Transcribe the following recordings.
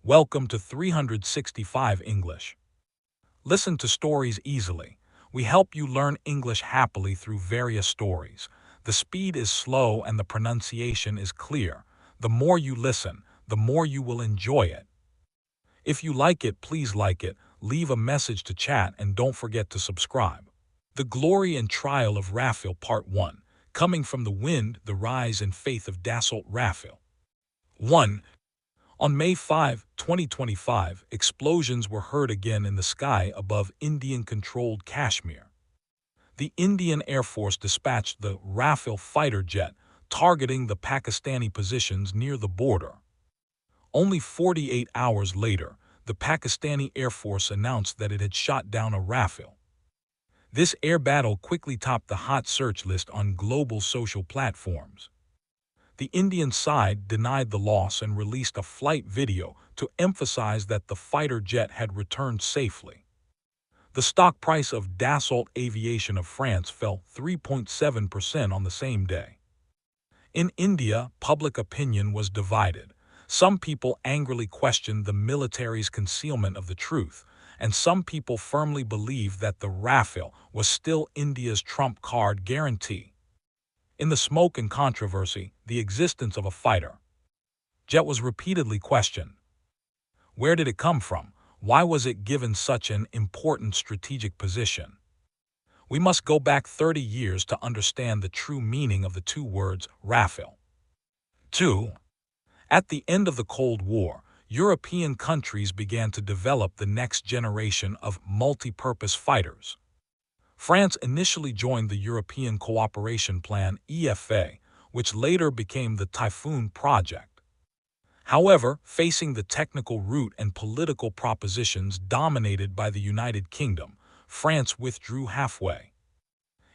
Welcome to 365 English. Listen to stories easily. We help you learn English happily through various stories. The speed is slow and the pronunciation is clear. The more you listen, the more you will enjoy it. If you like it, please like it, leave a message to chat, and don't forget to subscribe. The Glory and Trial of Rafale Part 1. Coming from the Wind, the Rise and Faith of Dassault Rafale. 1. On May 5, 2025, explosions were heard again in the sky above Indian-controlled Kashmir. The Indian Air Force dispatched the Rafale fighter jet, targeting the Pakistani positions near the border. Only 48 hours later, the Pakistani Air Force announced that it had shot down a Rafale. This air battle quickly topped the hot search list on global social platforms. The Indian side denied the loss and released a flight video to emphasize that the fighter jet had returned safely. The stock price of Dassault Aviation of France fell 3.7% on the same day. In India, public opinion was divided. Some people angrily questioned the military's concealment of the truth, and some people firmly believed that the Rafale was still India's trump card guarantee. In the smoke and controversy, the existence of a fighter jet was repeatedly questioned. Where did it come from? Why was it given such an important strategic position? We must go back 30 years to understand the true meaning of the two words Rafale. 2. At the end of the Cold War, European countries began to develop the next generation of multi-purpose fighters. France initially joined the European Cooperation Plan (EFA), which later became the Typhoon Project. However, facing the technical route and political propositions dominated by the United Kingdom, France withdrew halfway.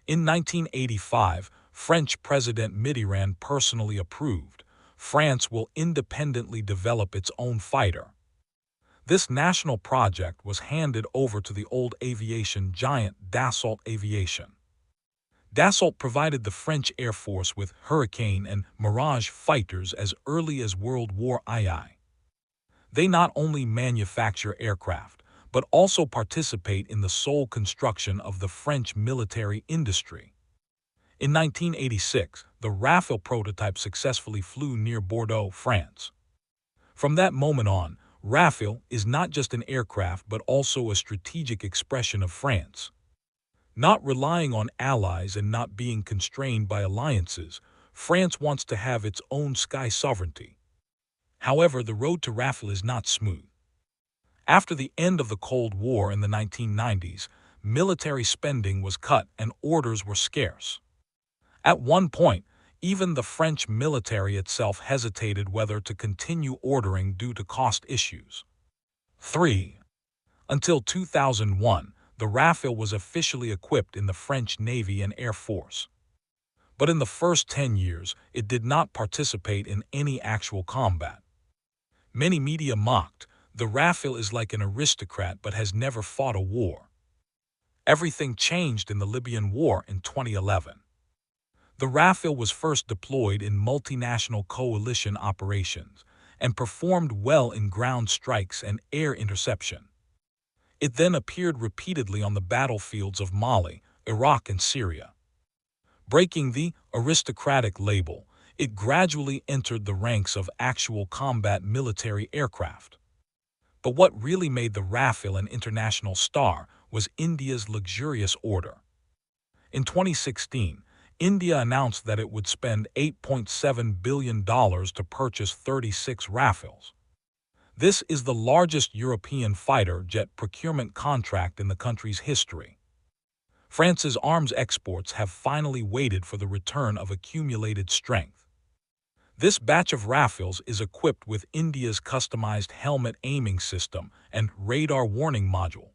In 1985, French President Mitterrand personally approved, France will independently develop its own fighter. This national project was handed over to the old aviation giant Dassault Aviation. Dassault provided the French Air Force with Hurricane and Mirage fighters as early as World War II. They not only manufacture aircraft, but also participate in the sole construction of the French military industry. In 1986, the Rafale prototype successfully flew near Bordeaux, France. From that moment on, Rafale is not just an aircraft but also a strategic expression of France. Not relying on allies and not being constrained by alliances, France wants to have its own sky sovereignty. However, the road to Rafale is not smooth. After the end of the Cold War in the 1990s, military spending was cut and orders were scarce. At one point, even the French military itself hesitated whether to continue ordering due to cost issues. 3. Until 2001, the Rafale was officially equipped in the French Navy and Air Force. But in the first 10 years, it did not participate in any actual combat. Many media mocked, the Rafale is like an aristocrat but has never fought a war. Everything changed in the Libyan War in 2011. The Rafale was first deployed in multinational coalition operations and performed well in ground strikes and air interception. It then appeared repeatedly on the battlefields of Mali, Iraq, and Syria. Breaking the aristocratic label, it gradually entered the ranks of actual combat military aircraft. But what really made the Rafale an international star was India's luxurious order. In 2016, India announced that it would spend $8.7 billion to purchase 36 Rafales. This is the largest European fighter jet procurement contract in the country's history. France's arms exports have finally waited for the return of accumulated strength. This batch of Rafales is equipped with India's customized helmet aiming system and radar warning module.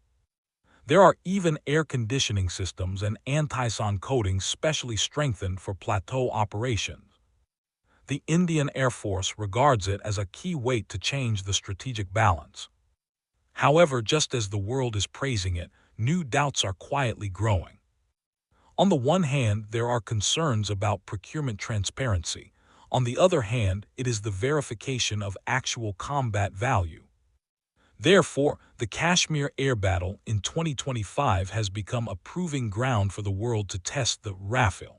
There are even air conditioning systems and anti-son coatings specially strengthened for plateau operations. The Indian Air Force regards it as a key weight to change the strategic balance. However, just as the world is praising it, new doubts are quietly growing. On the one hand, there are concerns about procurement transparency. On the other hand, it is the verification of actual combat value. Therefore, the Kashmir air battle in 2025 has become a proving ground for the world to test the Rafale.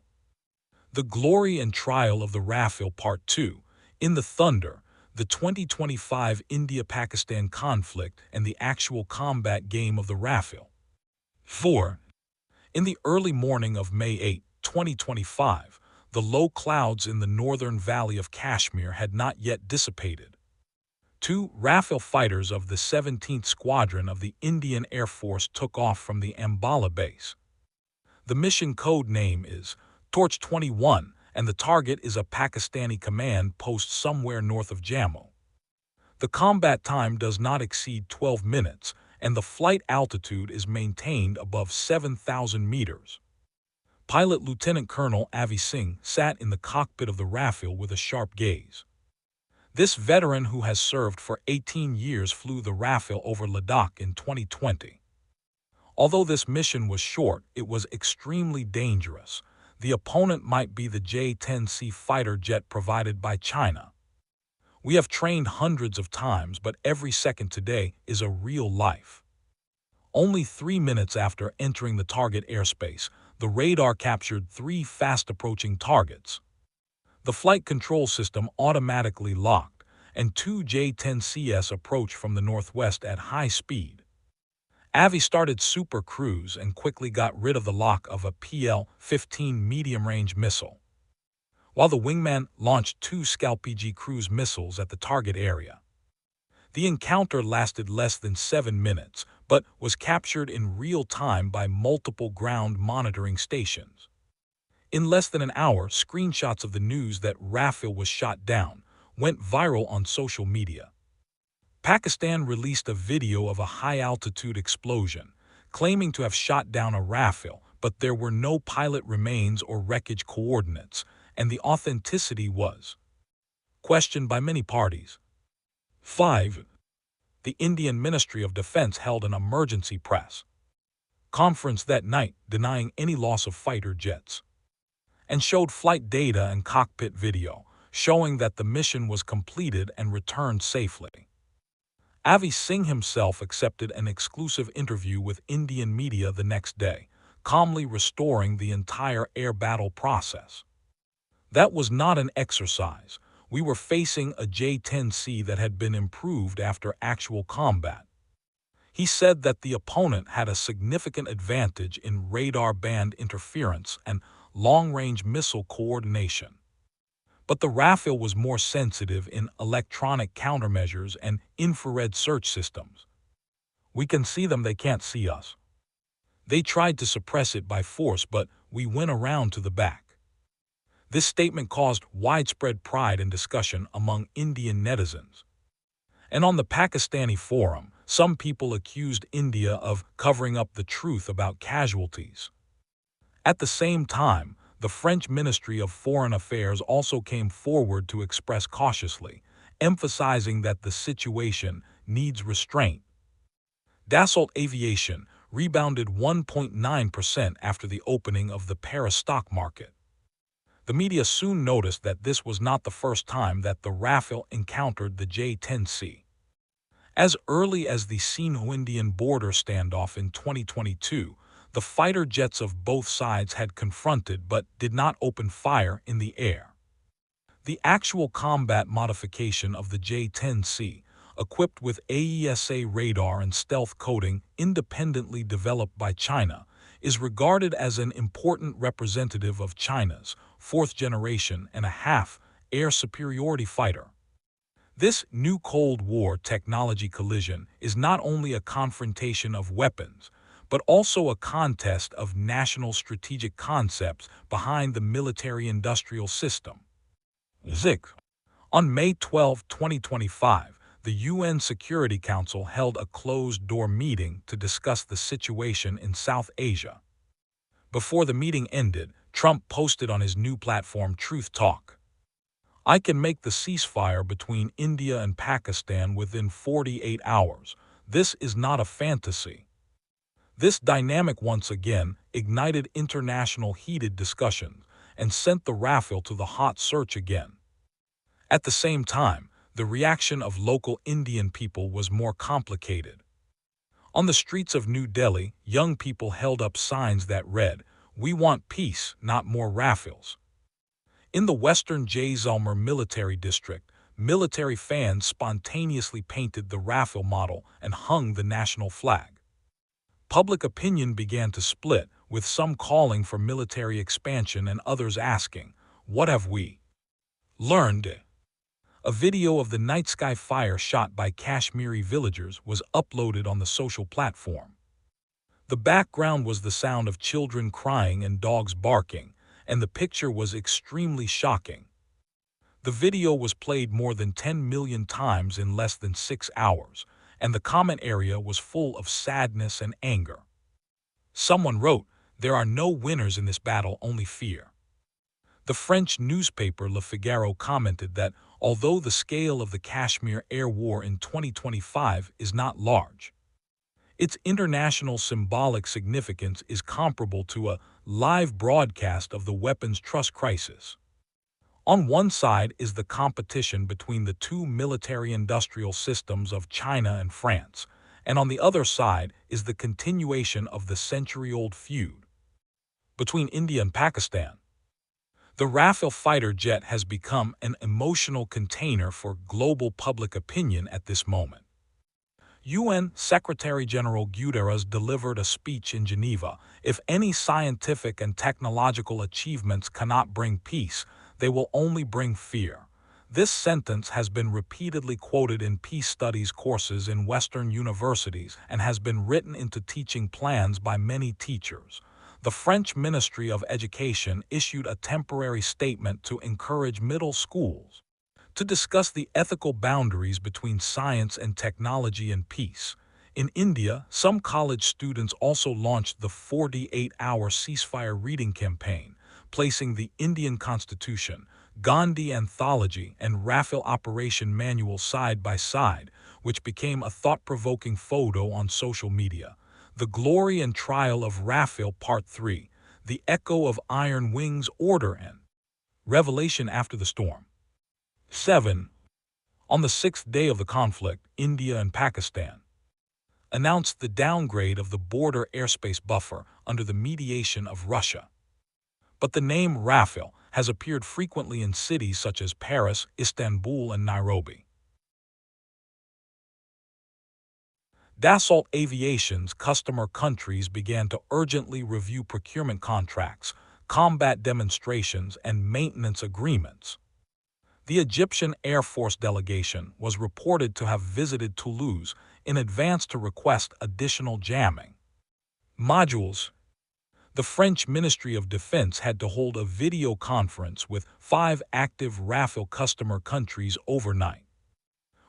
The Glory and Trial of the Rafale Part 2, In the Thunder, the 2025 India-Pakistan conflict and the actual combat game of the Rafale. 4. In the early morning of May 8, 2025, the low clouds in the northern valley of Kashmir had not yet dissipated. Two Rafale fighters of the 17th Squadron of the Indian Air Force took off from the Ambala base. The mission code name is Torch 21, and the target is a Pakistani command post somewhere north of Jammu. The combat time does not exceed 12 minutes, and the flight altitude is maintained above 7,000 meters. Pilot Lieutenant Colonel Avi Singh sat in the cockpit of the Rafale with a sharp gaze. This veteran, who has served for 18 years, flew the Rafale over Ladakh in 2020. Although this mission was short, it was extremely dangerous. The opponent might be the J-10C fighter jet provided by China. We have trained hundreds of times, but every second today is a real life. Only 3 minutes after entering the target airspace, the radar captured 3 fast-approaching targets. The flight control system automatically locked, and 2 J-10Cs approached from the northwest at high speed. Avi started super cruise and quickly got rid of the lock of a PL-15 medium-range missile, while the wingman launched 2 Scalp-PG cruise missiles at the target area. The encounter lasted less than 7 minutes, but was captured in real time by multiple ground monitoring stations. In less than an hour, screenshots of the news that Rafale was shot down went viral on social media. Pakistan released a video of a high-altitude explosion, claiming to have shot down a Rafale, but there were no pilot remains or wreckage coordinates, and the authenticity was questioned by many parties. 5. The Indian Ministry of Defense held an emergency press conference that night, denying any loss of fighter jets, and showed flight data and cockpit video, showing that the mission was completed and returned safely. Avi Singh himself accepted an exclusive interview with Indian media the next day, calmly restoring the entire air battle process. That was not an exercise. We were facing a J-10C that had been improved after actual combat. He said that the opponent had a significant advantage in radar band interference and long-range missile coordination. But the Rafale was more sensitive in electronic countermeasures and infrared search systems. We can see them, they can't see us. They tried to suppress it by force, but we went around to the back. This statement caused widespread pride and discussion among Indian netizens. And on the Pakistani forum, some people accused India of covering up the truth about casualties. At the same time, the French Ministry of Foreign Affairs also came forward to express cautiously, emphasizing that the situation needs restraint. Dassault Aviation rebounded 1.9% after the opening of the Paris stock market. The media soon noticed that this was not the first time that the Rafale encountered the J-10C. As early as the Sino-Indian border standoff in 2022, the fighter jets of both sides had confronted but did not open fire in the air. The actual combat modification of the J-10C, equipped with AESA radar and stealth coating independently developed by China, is regarded as an important representative of China's 4th generation and a half air superiority fighter. This new Cold War technology collision is not only a confrontation of weapons, but also a contest of national strategic concepts behind the military-industrial system. 6. On May 12, 2025, the UN Security Council held a closed-door meeting to discuss the situation in South Asia. Before the meeting ended, Trump posted on his new platform Truth Talk, "I can make the ceasefire between India and Pakistan within 48 hours. This is not a fantasy." This dynamic once again ignited international heated discussions and sent the Rafale to the hot search again. At the same time, The reaction of local Indian people was more complicated. On the streets of New Delhi, young people held up signs that read, "We want peace, not more Rafales." In the western Jaisalmer military district, military fans spontaneously painted the Rafale model and hung the national flag. Public opinion began to split, with some calling for military expansion and others asking, "What have we learned?" A video of the night sky fire shot by Kashmiri villagers was uploaded on the social platform. The background was the sound of children crying and dogs barking, and the picture was extremely shocking. The video was played more than 10 million times in less than 6 hours, and the comment area was full of sadness and anger. Someone wrote, "There are no winners in this battle, only fear." The French newspaper Le Figaro commented that although the scale of the Kashmir air war in 2025 is not large, its international symbolic significance is comparable to a live broadcast of the weapons trust crisis. On one side is the competition between the two military-industrial systems of China and France, and on the other side is the continuation of the century-old feud between India and Pakistan. The Rafale fighter jet has become an emotional container for global public opinion at this moment. UN Secretary-General Guterres delivered a speech in Geneva. "If any scientific and technological achievements cannot bring peace, they will only bring fear." This sentence has been repeatedly quoted in peace studies courses in Western universities and has been written into teaching plans by many teachers. The French Ministry of Education issued a temporary statement to encourage middle schools to discuss the ethical boundaries between science and technology and peace. In India, some college students also launched the 48-hour ceasefire reading campaign, placing the Indian Constitution, Gandhi Anthology, and Rafale Operation Manual side by side, which became a thought-provoking photo on social media. The Glory and Trial of Rafale Part 3, The Echo of Iron Wings Order and Revelation After the Storm. 7. On the sixth day of the conflict, India and Pakistan announced the downgrade of the border airspace buffer under the mediation of Russia. But the name Rafale has appeared frequently in cities such as Paris, Istanbul, and Nairobi. Dassault Aviation's customer countries began to urgently review procurement contracts, combat demonstrations, and maintenance agreements. The Egyptian Air Force delegation was reported to have visited Toulouse in advance to request additional jamming modules. The French Ministry of Defense had to hold a video conference with 5 active Rafale customer countries overnight,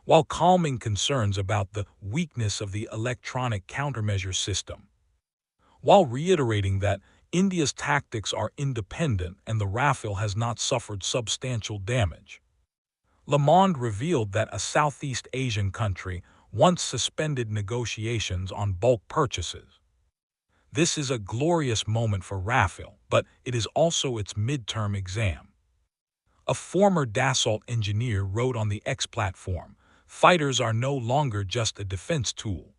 while calming concerns about the weakness of the electronic countermeasure system, while reiterating that India's tactics are independent and the Rafale has not suffered substantial damage. Le Monde revealed that a Southeast Asian country once suspended negotiations on bulk purchases. This is a glorious moment for Rafale, but it is also its midterm exam. A former Dassault engineer wrote on the X platform, "Fighters are no longer just a defense tool.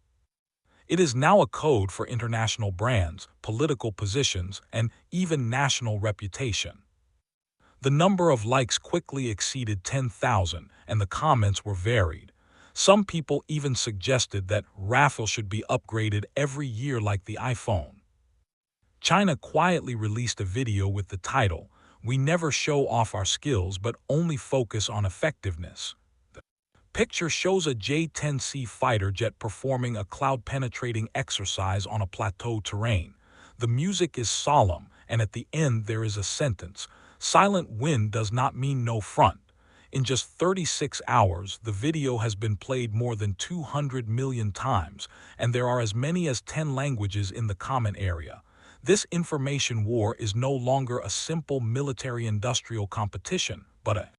It is now a code for international brands, political positions, and even national reputation." The number of likes quickly exceeded 10,000, and the comments were varied. Some people even suggested that Rafale should be upgraded every year like the iPhone. China quietly released a video with the title, "We never show off our skills but only focus on effectiveness." The picture shows a J-10C fighter jet performing a cloud-penetrating exercise on a plateau terrain. The music is solemn, and at the end there is a sentence, "Silent wind does not mean no front." In just 36 hours, the video has been played more than 200 million times, and there are as many as 10 languages in the comment area. This information war is no longer a simple military-industrial competition, but a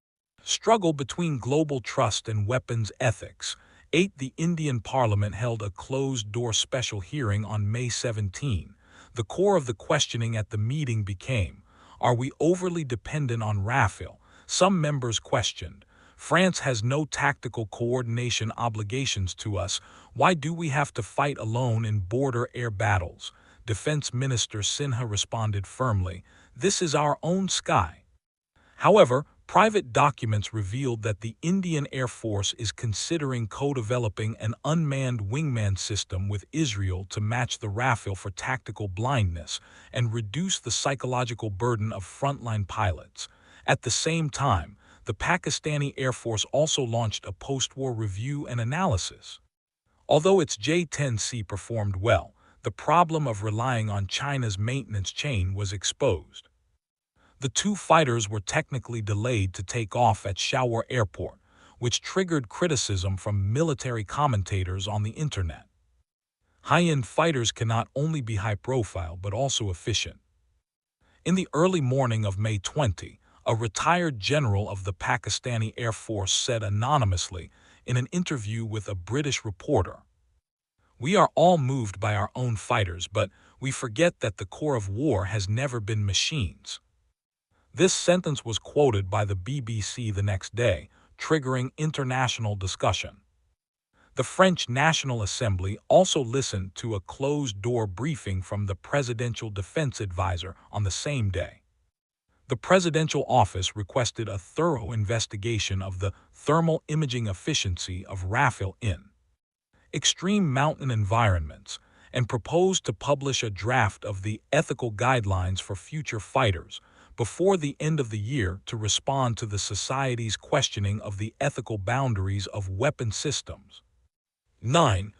struggle between global trust and weapons ethics. 8. The Indian Parliament held a closed-door special hearing on May 17. The core of the questioning at the meeting became, are we overly dependent on Rafale? Some members questioned, France has no tactical coordination obligations to us. Why do we have to fight alone in border air battles? Defense Minister Sinha responded firmly, "This is our own sky." However, private documents revealed that the Indian Air Force is considering co-developing an unmanned wingman system with Israel to match the Rafale for tactical blindness and reduce the psychological burden of frontline pilots. At the same time, the Pakistani Air Force also launched a post-war review and analysis. Although its J-10C performed well, the problem of relying on China's maintenance chain was exposed. The two fighters were technically delayed to take off at Shower Airport, which triggered criticism from military commentators on the internet. High-end fighters can not only be high-profile but also efficient. In the early morning of May 20, a retired general of the Pakistani Air Force said anonymously in an interview with a British reporter, "We are all moved by our own fighters, but we forget that the core of war has never been machines." This sentence was quoted by the BBC the next day, triggering international discussion. The French National Assembly also listened to a closed-door briefing from the presidential defense advisor on the same day. The presidential office requested a thorough investigation of the thermal imaging efficiency of Rafale in extreme mountain environments and proposed to publish a draft of the ethical guidelines for future fighters before the end of the year to respond to the society's questioning of the ethical boundaries of weapon systems. 9.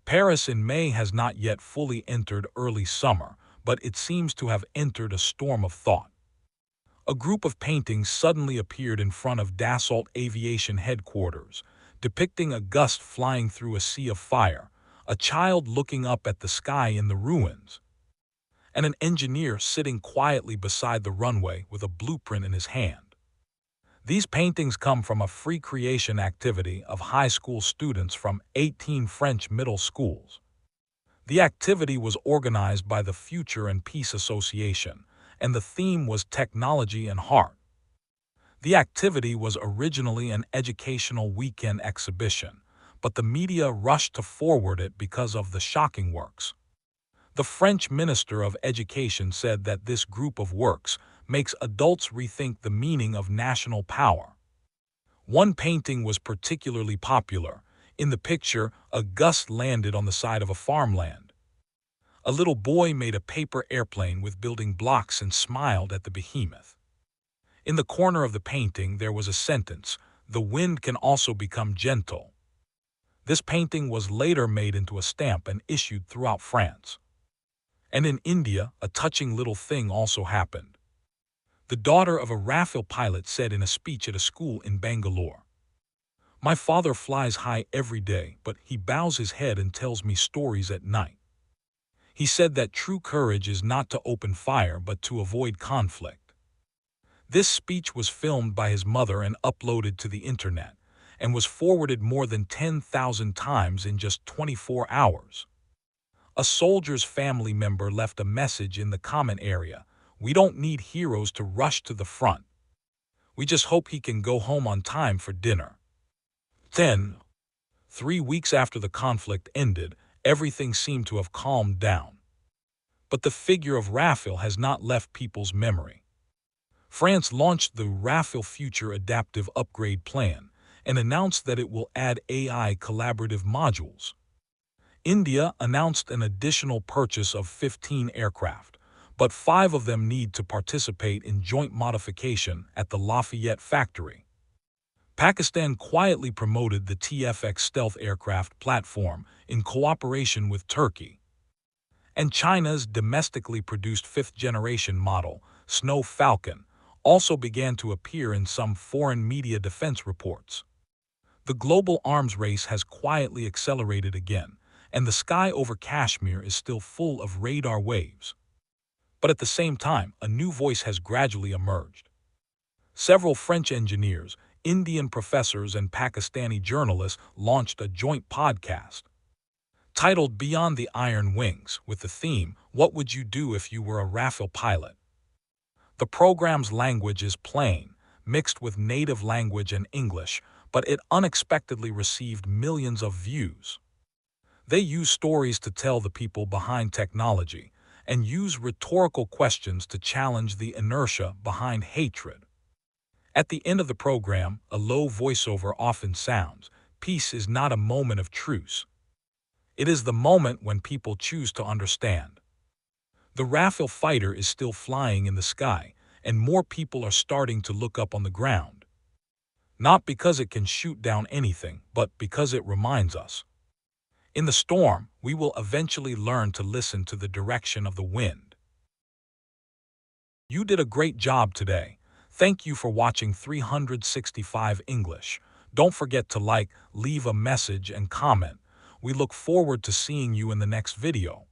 Paris in May has not yet fully entered early summer, but it seems to have entered a storm of thought. A group of paintings suddenly appeared in front of Dassault Aviation headquarters, depicting a gust flying through a sea of fire, a child looking up at the sky in the ruins, and an engineer sitting quietly beside the runway with a blueprint in his hand. These paintings come from a free creation activity of high school students from 18 French middle schools. The activity was organized by the Future and Peace Association, and the theme was technology and heart. The activity was originally an educational weekend exhibition, but the media rushed to forward it because of the shocking works. The French Minister of Education said that this group of works makes adults rethink the meaning of national power. One painting was particularly popular. In the picture, a gust landed on the side of a farmland. A little boy made a paper airplane with building blocks and smiled at the behemoth. In the corner of the painting there was a sentence, "The wind can also become gentle." This painting was later made into a stamp and issued throughout France. And in India, a touching little thing also happened. The daughter of a Rafale pilot said in a speech at a school in Bangalore, "My father flies high every day, but he bows his head and tells me stories at night." He said that true courage is not to open fire but to avoid conflict. This speech was filmed by his mother and uploaded to the internet, and was forwarded more than 10,000 times in just 24 hours. A soldier's family member left a message in the comment area, "We don't need heroes to rush to the front. We just hope he can go home on time for dinner." 10. 3 weeks after the conflict ended, everything seemed to have calmed down. But the figure of Rafale has not left people's memory. France launched the Rafale Future Adaptive Upgrade Plan and announced that it will add AI collaborative modules. India announced an additional purchase of 15 aircraft, but 5 of them need to participate in joint modification at the Lafayette factory. Pakistan quietly promoted the TFX stealth aircraft platform in cooperation with Turkey. And China's domestically produced fifth-generation model, Snow Falcon, also began to appear in some foreign media defense reports. The global arms race has quietly accelerated again, and the sky over Kashmir is still full of radar waves. But at the same time, a new voice has gradually emerged. Several French engineers, Indian professors, and Pakistani journalists launched a joint podcast titled Beyond the Iron Wings, with the theme, "What would you do if you were a Rafale pilot?" The program's language is plain, mixed with native language and English, but it unexpectedly received millions of views. They use stories to tell the people behind technology and use rhetorical questions to challenge the inertia behind hatred. At the end of the program, a low voiceover often sounds, "Peace is not a moment of truce. It is the moment when people choose to understand." The Rafale fighter is still flying in the sky, and more people are starting to look up on the ground. Not because it can shoot down anything, but because it reminds us. In the storm, we will eventually learn to listen to the direction of the wind. You did a great job today. Thank you for watching 365 English. Don't forget to like, leave a message, and comment. We look forward to seeing you in the next video.